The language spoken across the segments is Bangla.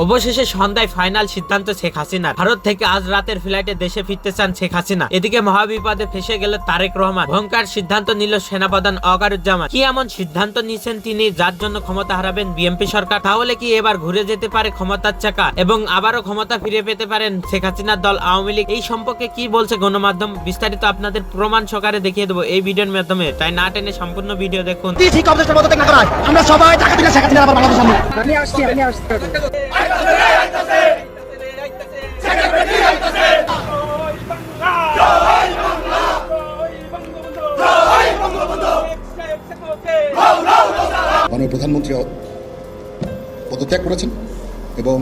অবশেষে সন্ধ্যায় ফাইনাল সিদ্ধান্ত শেখ হাসিনার। ভারত থেকে আজ রাতের ফ্লাইটে দেশে ফিরতে চান শেখ হাসিনা। এদিকে মহাবিপদে ফেসে গেল তারেক রহমান। ভয়ঙ্কর সিদ্ধান্ত নিল সেনাপ্রধান ওয়াকারুজ্জামান। কি এমন সিদ্ধান্ত নিয়েছেন তিনি যার জন্য ক্ষমতা হারাবেন বিএনপি সরকার? তাহলে কি এবার ঘুরে যেতে পারে ক্ষমতার চাকা এবং আবারও ক্ষমতা ফিরে পেতে পারেন শেখ হাসিনার দল আওয়ামী লীগ? এই সম্পর্কে কি বলছে গণমাধ্যম বিস্তারিত আপনাদের প্রমাণ সহকারে দেখিয়ে দেবো এই ভিডিওর মাধ্যমে, তাই না টেনে সম্পূর্ণ ভিডিও দেখুন। আমরা সবাই টাকা দিলে শেখ হাসিনা আবার বাংলাদেশ সামনে মাননীয় প্রধানমন্ত্রী পদত্যাগ করেছেন এবং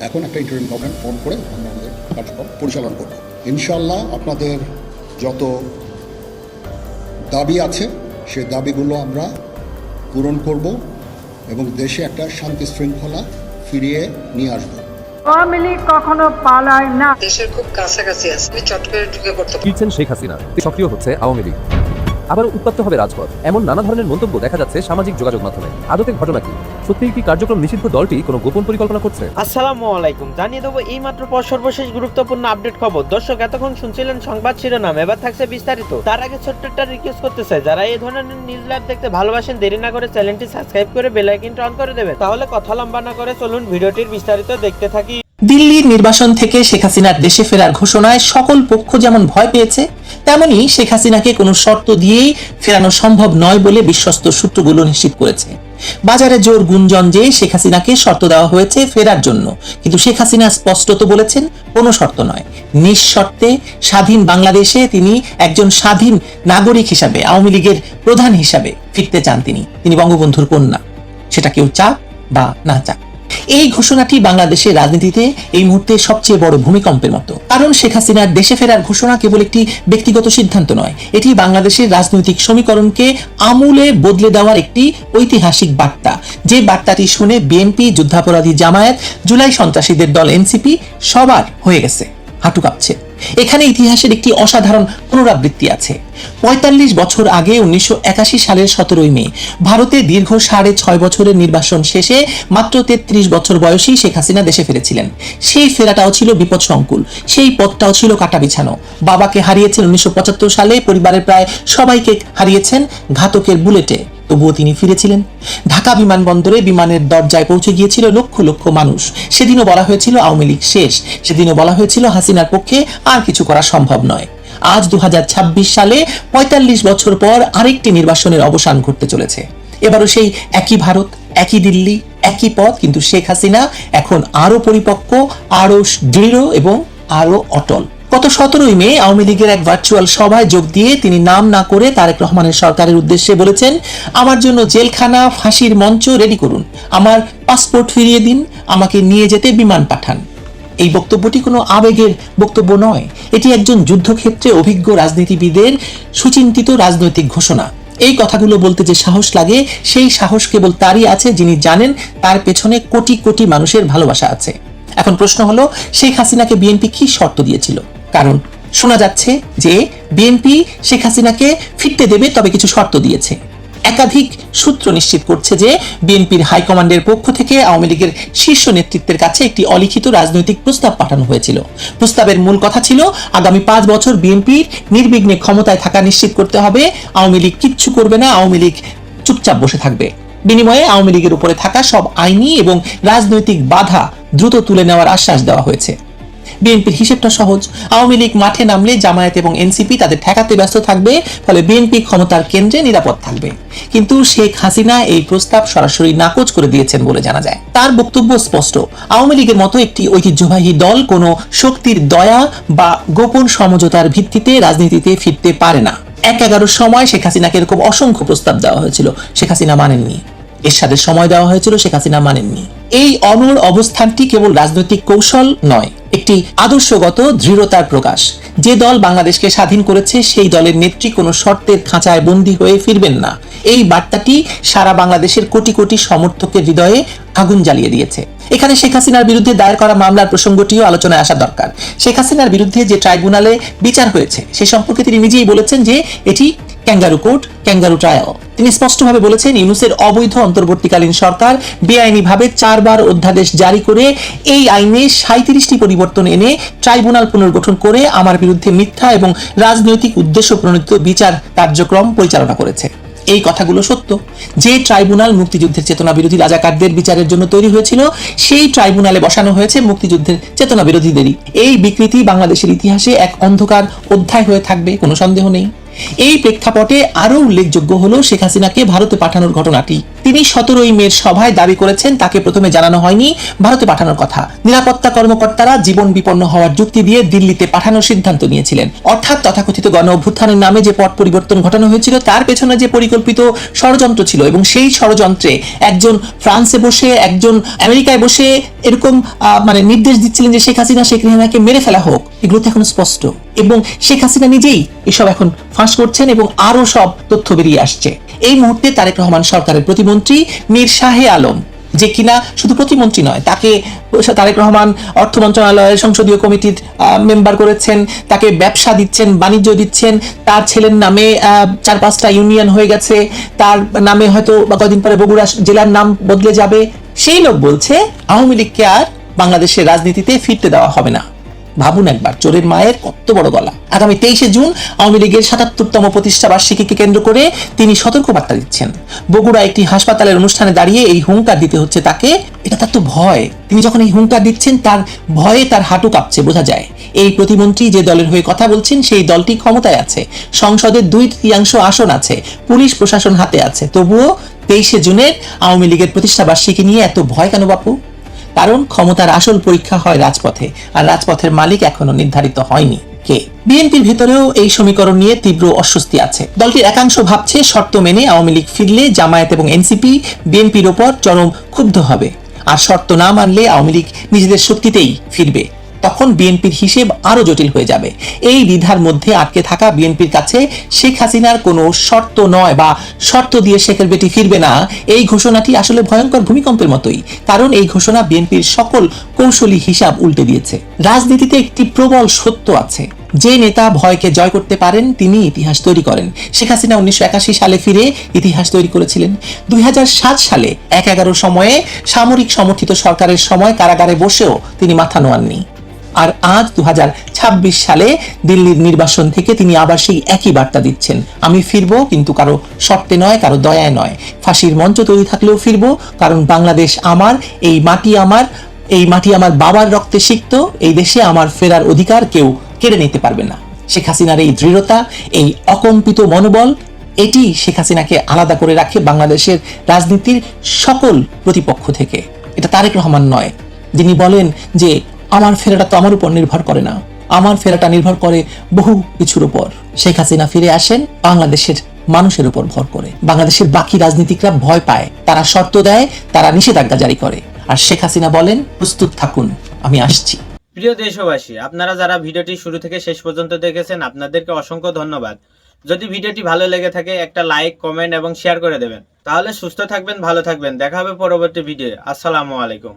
এখন একটা ইন্টারিম গভর্নমেন্ট ফর্ম করে আমরা আমাদের কার্যক্রম পরিচালনা করব। ইনশাআল্লাহ আপনাদের যত দাবি আছে সেই দাবিগুলো আমরা পূরণ করব এবং দেশে একটা শান্তি শৃঙ্খলা ফিরিয়ে নিয়ে আসবো। আওয়ামী লীগ কখনো পালায় না, দেশের খুব কাছাকাছি আছে, চট করে ঢুকে পড়তে ফিরছেন শেখ হাসিনা, সক্রিয় হচ্ছে আওয়ামী লীগ, আবার উত্তপ্ত হবে রাজপথ, এমন নানা ধরনের মন্তব্য দেখা যাচ্ছে সামাজিক যোগাযোগ মাধ্যমে। আদতে ঘটনা কি? সত্যিই কি কার্যক্রম নিষিদ্ধ দলটি কোনো গোপন পরিকল্পনা করছে? আসসালামু আলাইকুম, জানিয়ে দেবো এই মাত্র সর্বশেষ গুরুত্বপূর্ণ আপডেট খবর। দর্শক এতক্ষণ শুনছিলেন সংবাদ শিরোনাম, এবার থাকছে বিস্তারিত। তার আগে ছোট্ট একটা রিকোয়েস্ট করতে চাই, যারা এই ধরনের নিউজ লাইভ দেখতে ভালোবাসেন দেরি না করে চ্যানেলটি সাবস্ক্রাইব করে বেল আইকনটি অন করে দেবেন। তাহলে কথা লম্বা না করে চলুন ভিডিওটির বিস্তারিত দেখতে থাকি। দিল্লির নির্বাচন থেকে শেখ হাসিনার দেশে ফেরার ঘোষণায় সকল পক্ষ যেমন ভয় পেয়েছে, তেমনি শেখ হাসিনাকে কোনো শর্ত দিয়েই ফেরানো সম্ভব নয় বলে বিশ্বস্ত সূত্রগুলো নিশ্চিত করেছে। বাজারে জোর গুঞ্জন যে শেখ হাসিনাকে শর্ত দেওয়া হয়েছে ফেরার জন্য, কিন্তু শেখ হাসিনা স্পষ্টত বলেছেন কোনো শর্ত নয়, নিঃশর্তে স্বাধীন বাংলাদেশে তিনি একজন স্বাধীন নাগরিক হিসাবে, আওয়ামী লীগের প্রধান হিসাবে ফিরতে চান। তিনি বঙ্গবন্ধুর কন্যা, সেটা কেউ চাক বা না চাক। এই ঘোষণাটি বাংলাদেশের রাজনীতিতে এই মুহূর্তে সবচেয়ে বড় ভূমিকম্পের মতো। কারণ শেখ হাসিনার দেশে ফেরার ঘোষণা কেবল একটি ব্যক্তিগত সিদ্ধান্ত নয়, এটি বাংলাদেশের রাজনৈতিক সমীকরণকে আমূলে বদলে দেওয়ার একটি ঐতিহাসিক বার্তা। যে বার্তাটি শুনে বিএনপি, যুদ্ধাপরাধী জামায়াত, জুলাই সন্ত্রাসীদের দল এনসিপি সবার হয়ে গেছে, হাঁটু কাঁপছে। এখানে ইতিহাসের একটি অসাধারণ পুনরাবৃত্তি আছে। ৪৫ বছর আগে ১৯৮১ সালের ১৭ই মে ভারতে দীর্ঘ ৬.৫ বছরের নির্বাসন শেষে মাত্র ৩৩ বছর বয়সী শেখ হাসিনা দেশে ফিরেছিলেন। সেই ফেরাটাও ছিল বিপদসংকুল, সেই পথটাও ছিল কাটা বিছানো। বাবাকে হারিয়েছেন ১৯৭৫ সালে, পরিবারের প্রায় সবাইকে হারিয়েছেন ঘাতকের বুলেটে, তবুও তিনি ফিরেছিলেন। ঢাকা বিমানবন্দরে বিমানের দরজায় পৌঁছে গিয়েছিল লক্ষ লক্ষ মানুষ। সেদিনও বলা হয়েছিল আওয়ামী লীগ শেষ, সেদিনও বলা হয়েছিল হাসিনার পক্ষে আর কিছু করা সম্ভব নয়। আজ ২০২৬ সালে ৪৫ বছর পর আরেকটি নির্বাসনের অবসান ঘটতে চলেছে। এবারও সেই একই ভারত, একই দিল্লি, একই পথ, কিন্তু শেখ হাসিনা এখন আরো পরিপক্ক, আরো দৃঢ় এবং আরো অটল। গত ১৭ই মে আওয়ামী লীগের এক ভার্চুয়াল সভায় যোগ দিয়ে তিনি নাম না করে তারেক রহমানের সরকারের উদ্দেশ্যে বলেছেন, আমার জন্য জেলখানা, ফাঁসির মঞ্চ রেডি করুন, আমার পাসপোর্ট ফিরিয়ে দিন, আমাকে নিয়ে যেতে বিমান পাঠান। এই বক্তব্যটি কোনো আবেগের বক্তব্য নয়, এটি একজন যুদ্ধক্ষেত্রে অভিজ্ঞ রাজনীতিবিদের সুচিন্তিত রাজনৈতিক ঘোষণা। এই কথাগুলো বলতে যে সাহস লাগে, সেই সাহস কেবল তারই আছে যিনি জানেন তার পেছনে কোটি কোটি মানুষের ভালোবাসা আছে। এখন প্রশ্ন হলো, শেখ হাসিনাকে বিএনপি কি শর্ত দিয়েছিল? কারণ শোনা যাচ্ছে যে বিএনপি শেখ হাসিনাকে ফিরতে দেবে, তবে কিছু শর্ত দিয়েছে। একাধিক সূত্র নিশ্চিত করছে যে বিএনপির হাইকমান্ডের পক্ষ থেকে আওয়ামী লীগের শীর্ষ নেতৃত্বের কাছে একটি অলিখিত রাজনৈতিক প্রস্তাব পাঠানো হয়েছিল। প্রস্তাবের মূল কথা ছিল, আগামী ৫ বছর বিএনপির নির্বিঘ্নে ক্ষমতায় থাকা নিশ্চিত করতে হবে, আওয়ামী লীগ কিচ্ছু করবে না, আওয়ামী লীগ চুপচাপ বসে থাকবে। বিনিময়ে আওয়ামী লীগের উপরে থাকা সব আইনি এবং রাজনৈতিক বাধা দ্রুত তুলে নেওয়ার আশ্বাস দেওয়া হয়েছে। বিএনপির হিসেবটা সহজ, আওয়ামী লীগ মাঠে নামলে জামায়াত এবং এনসিপি তাদের ঠেকাতে ব্যস্ত থাকবে, ফলে বিএনপি ক্ষমতার কেন্দ্রে নিরাপদ থাকবে। কিন্তু শেখ হাসিনা এই প্রস্তাব সরাসরি নাকচ করে দিয়েছেন বলে জানা যায়। তার বক্তব্য স্পষ্ট, আওয়ামী লীগের মতো একটি ঐতিহ্যবাহী দল কোনো শক্তির দয়া বা গোপন সমঝোতার ভিত্তিতে রাজনীতিতে ফিরতে পারে না। ১/১১ সময় শেখ হাসিনাকে এরকম অসংখ্য প্রস্তাব দেওয়া হয়েছিল, শেখ হাসিনা মানেননি। এরশাদের সময় দেওয়া হয়েছিল, শেখ হাসিনা মানেননি। এই অনড় অবস্থানটি কেবল রাজনৈতিক কৌশল নয়, একটি আদর্শগত দৃঢ়তার প্রকাশ। যে দল বাংলাদেশকে স্বাধীন করেছে সেই দলের নেত্রী কোনো শর্তের খাঁচায় বন্দী হয়ে ফিরবেন না। এই বার্তাটি সারা বাংলাদেশের কোটি কোটি সমর্থকের হৃদয়ে আগুন জ্বালিয়ে দিয়েছে। এখানে শেখ হাসিনার বিরুদ্ধে দায়ের করা মামলার প্রসঙ্গটিও আলোচনায় আসা দরকার। শেখ হাসিনার বিরুদ্ধে যে ট্রাইব্যুনালে বিচার হয়েছে সে সম্পর্কে তিনি নিজেই বলেছেন যে এটি ক্যাঙ্গারু কোর্ট, ক্যাঙ্গারু ট্রায়াল। তিনি স্পষ্টভাবে বলেছেন, ইউনূসের অবৈধ অন্তর্বর্তীকালীন সরকার বেআইনিভাবে 4 বার অধ্যাদেশ জারি করে এই আইনে 37টি পরিবর্তন এনে ট্রাইব্যুনাল পুনর্গঠন করে আমার বিরুদ্ধে মিথ্যা এবং রাজনৈতিক উদ্দেশ্য প্রণোদিত বিচার কার্যক্রম পরিচালনা করেছে। এই কথাগুলো সত্য। যে ট্রাইব্যুনাল মুক্তিযুদ্ধের চেতনা বিরোধী রাজাকারদের বিচারের জন্য তৈরি হয়েছিল, সেই ট্রাইব্যুনালে বসানো হয়েছে মুক্তিযুদ্ধের চেতনা বিরোধীদেরই। এই বিকৃতি বাংলাদেশের ইতিহাসে এক অন্ধকার অধ্যায় হয়ে থাকবে, কোনো সন্দেহ নেই। এই প্রেক্ষাপটে আরো উল্লেখযোগ্য হলো শেখ হাসিনাকে ভারতে পাঠানোর ঘটনাটি। তিনি 17ই মের সভায় দাবি করেছেন তাকে প্রথমে জানানো হয়নি ভারতে পাঠানোর কথা। নিরাপত্তা কর্মকর্তারা জীবন বিপন্ন হওয়ার যুক্তি দিয়ে দিল্লিতে পাঠানোর সিদ্ধান্ত নিয়েছিলেন। অর্থাৎ তথাকথিত গণ অভ্যুত্থানের নামে যে পট পরিবর্তন ঘটানো হয়েছিল, তার পেছনে যে পরিকল্পিত ষড়যন্ত্র ছিল, এবং সেই ষড়যন্ত্রে একজন ফ্রান্সে বসে, একজন আমেরিকায় বসে এরকম নির্দেশ দিচ্ছিলেন যে শেখ হাসিনাকে মেরে ফেলা হোক। এগুলো তো এখন স্পষ্ট, এবং শেখ হাসিনা নিজেই এসব এখন ফাঁস করছেন এবং আরো সব তথ্য বেরিয়ে আসছে। এই মুহূর্তে তারেক রহমান সরকারের প্রতিমন্ত্রী মীর শাহে আলম, যে কিনা শুধু প্রতিমন্ত্রী নয়, তাকে তারেক রহমান অর্থ মন্ত্রণালয়ের সংসদীয় কমিটির মেম্বার করেছেন, তাকে ব্যবসা দিচ্ছেন, বাণিজ্য দিচ্ছেন, তার ছেলের নামে 4-5টা ইউনিয়ন হয়ে গেছে, তার নামে হয়তো কদিন পরে বগুড়া জেলার নাম বদলে যাবে। সেই লোক বলছে আওয়ামী লীগকে আর বাংলাদেশের রাজনীতিতে ফিরতে দেওয়া হবে না। ভাবুন একবার, চোরের মায়ের কত বড় গলা। আগামী 23শে জুন আওয়ামী লীগের 77তম প্রতিষ্ঠা বার্ষিকীকে কেন্দ্র করে তিনি সতর্কবার্তা দিচ্ছেন। বগুড়া একটি হাসপাতালের অনুষ্ঠানে দাঁড়িয়ে এই হুঙ্কার দিতে হচ্ছে তাকে। এটা তার তো ভয়। তিনি যখন এই হুঙ্কার দিচ্ছেন, তার ভয়ে তার হাঁটু কাঁপছে, বোঝা যায়। এই প্রতিমন্ত্রী যে দলের হয়ে কথা বলছেন, সেই দলটি ক্ষমতায় আছে, সংসদের 2/3 আসন আছে, পুলিশ প্রশাসন হাতে আছে। তবুও 23শে জুনের আওয়ামী লীগের প্রতিষ্ঠা বার্ষিকী নিয়ে এত ভয় কেন বাপু? কারণ ক্ষমতার আসল পরীক্ষা হয় রাজপথে, আর রাজপথের মালিক এখনো নির্ধারিত হয়নি কে। বিএনপির ভেতরেও এই সমীকরণ নিয়ে তীব্র অস্বস্তি আছে। দলটির একাংশ ভাবছে শর্ত মেনে আওয়ামী লীগ ফিরলে জামায়াত এবং এনসিপি বিএনপির ওপর চরম ক্ষুব্ধ হবে, আর শর্ত না মানলে আওয়ামী লীগ নিজেদের শক্তিতেই ফিরবে। তখন বিএনপির হিসেব আরো জটিল হয়ে যাবে। এই দ্বিধার মধ্যে আটকে থাকা বিএনপির কাছে শেখ হাসিনার কোনো শর্ত নয়, বা শর্ত দিয়ে শেখের বেটি ফিরবে না, এই ঘোষণাটি আসলে ভয়ঙ্কর ভূমিকম্পের মতোই। কারণ এই ঘোষণা বিএনপির সকল কৌশলী হিসাব উল্টে দিয়েছে। রাজনীতিতে একটি প্রবল সত্য আছে, যে নেতা ভয়কে জয় করতে পারেন তিনি ইতিহাস তৈরি করেন। শেখ হাসিনা 1981 সালে ফিরে ইতিহাস তৈরি করেছিলেন। 2007 সালে 1/11 সময়ে সামরিক সমর্থিত সরকারের সময় কারাগারে বসেও তিনি মাথা নোয়াননি। আর আজ 2026 সালে দিল্লির নির্বাসন থেকে তিনি আবার সেই একই বার্তা দিচ্ছেন, আমি ফিরবো, কিন্তু কারো শর্তে নয়, কারো দয়ায় নয়। ফাঁসির মঞ্চ তৈরি থাকলেও ফিরবো, কারণ বাংলাদেশ আমার, এই মাটি আমার, এই মাটি আমার বাবার রক্তে সিক্ত, এই দেশে আমার ফেরার অধিকার কেউ কেড়ে নিতে পারবে না। শেখ হাসিনার এই দৃঢ়তা, এই অকম্পিত মনোবল, এটি শেখ হাসিনাকে আলাদা করে রাখে বাংলাদেশের রাজনীতির সকল প্রতিপক্ষ থেকে। এটা তারেক রহমান নয়, যিনি বলেন যে আমার ফেরাটা তো আমার উপর নির্ভর করে না, আমার ফেরাটা নির্ভর করে বহু কিছুর উপর। শেখ হাসিনা ফিরে আসেন বাংলাদেশের মানুষের উপর ভর করে। বাংলাদেশের বাকি রাজনীতিকরা ভয় পায়, তারা শর্ত দেয়, তারা নিষেধাজ্ঞা জারি করে, আর শেখ হাসিনা বলেন প্রস্তুত থাকুন, আমি আসছি। প্রিয় দেশবাসী, আপনারা যারা ভিডিওটি শুরু থেকে শেষ পর্যন্ত দেখেছেন, আপনাদেরকে অসংখ্য ধন্যবাদ। যদি ভিডিওটি ভালো লেগে থাকে একটা লাইক, কমেন্ট এবং শেয়ার করে দেবেন। তাহলে সুস্থ থাকবেন, ভালো থাকবেন। দেখা হবে পরবর্তী ভিডিও। আসসালামু আলাইকুম।